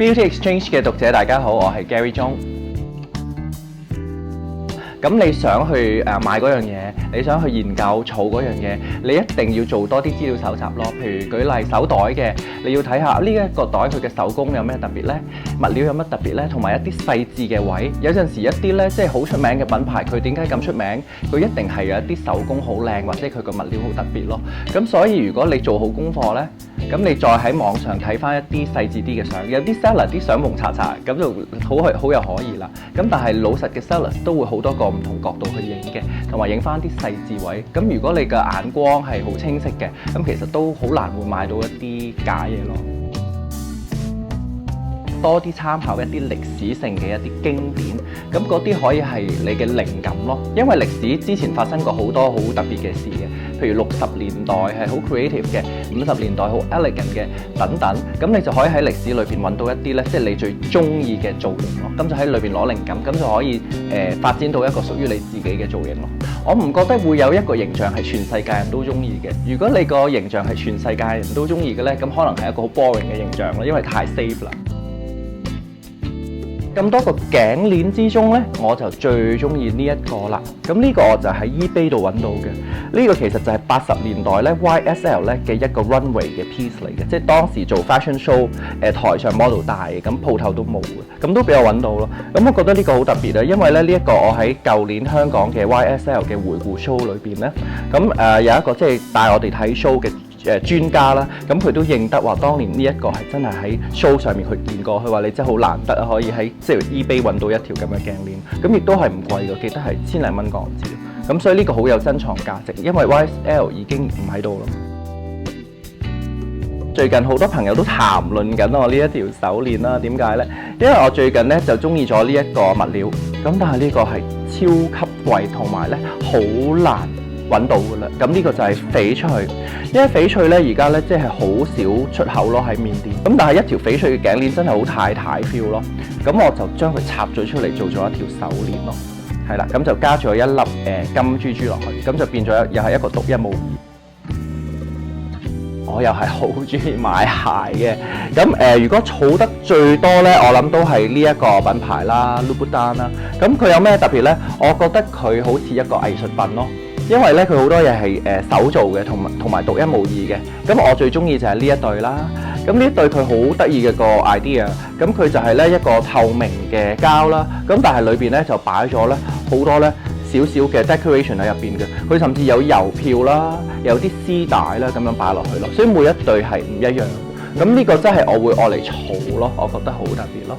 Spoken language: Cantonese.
Beauty Exchange 嘅讀者大家好，我係 Gary Zhong。咁你想去買嗰樣嘢，你想去研究儲嗰樣嘢，你一定要做多啲資料搜集咯。譬如舉例手袋嘅，你要睇下呢一個袋佢嘅手工有咩特別呢？物料有乜特別呢？同埋一啲細緻嘅位，有陣時一啲呢即係好出名嘅品牌，佢點解咁出名？佢一定係有一啲手工好靚，或者佢個物料好特別咯。咁所以如果你做好功課呢，咁你再喺網上睇翻一啲細緻啲嘅相，有啲 seller 啲相蒙查查，咁就好有可疑啦。咁但係老實嘅 seller 都會好多個唔同角度去影嘅，同埋影翻啲細緻位。咁如果你嘅眼光係好清晰嘅，咁其實都好難會買到一啲假嘢咯。多啲參考一啲歷史性嘅一啲經典，咁嗰啲可以係你嘅靈感咯。因為歷史之前發生過好多好特別嘅事嘅，譬如60年代係好 creative 嘅，50年代好 elegant 嘅等等，咁你就可以喺歷史裏邊揾到一啲咧，即係你最中意嘅造型咯。咁就喺裏邊攞靈感，咁就可以發展到一個屬於你自己嘅造型咯。我唔覺得會有一個形象係全世界人都中意嘅。如果你個形象係全世界人都中意嘅咧，咁可能係一個好 boring 嘅形象咯，因為太 safe 啦。咁多個頸鏈之中呢，我就最中意呢一個啦。咁呢個我就喺 eBay 度揾到嘅。呢個其實就係80年代呢 YSL 呢嘅一個 runway 嘅 piece 嚟嘅，即係當時做 fashion show 台上 model 戴嘅，咁鋪頭都冇嘅，咁都俾我揾到咯。咁我覺得呢個好特別啊，因為咧呢一個我喺舊年香港嘅 YSL 嘅回顧 show 裏邊呢，咁有一個即係帶我哋睇 show 嘅專家啦，咁佢都認得話，當年呢一個係真係喺 show 上面去見過，佢話你真係好難得啊，可以喺即係 eBay 揾到一條咁嘅頸鏈，咁亦都係唔貴嘅，記得係千零蚊港紙，咁所以呢個好有珍藏價值，因為 YSL 已經唔喺度啦。最近好多朋友都談論緊我呢一條手鏈啦，點解呢？因為我最近呢就中意咗呢一個物料，咁但係呢個係超級貴，同埋呢好難揾到㗎啦。咁呢個就係翡翠，因為翡翠咧而家咧即係好少出口咯喺緬甸。咁但係一條翡翠嘅頸鏈真係好太太 feel 咯。咁我就將佢插咗出嚟做咗一條手鏈咯。係啦，咁就加咗一粒金珠珠落去，咁就變咗又係一個獨一無二。我又係好中意買鞋嘅。咁如果儲得最多咧，我諗都係呢一個品牌啦 Louboutin 啦。咁佢有咩特別咧？我覺得佢好似一個藝術品咯。因為咧佢好多嘢係手做嘅，同埋獨一無二嘅。咁我最中意就係呢一對啦。咁呢一對佢好得意嘅個 idea。咁佢就係咧一個透明嘅膠啦。咁但係裏邊咧就擺咗咧好多咧少少嘅 decoration 喺入邊嘅。佢甚至有郵票啦，有啲絲帶啦咁樣擺落去咯。所以每一對係唔一樣。咁呢個真係我會愛嚟儲咯，我覺得好特別咯。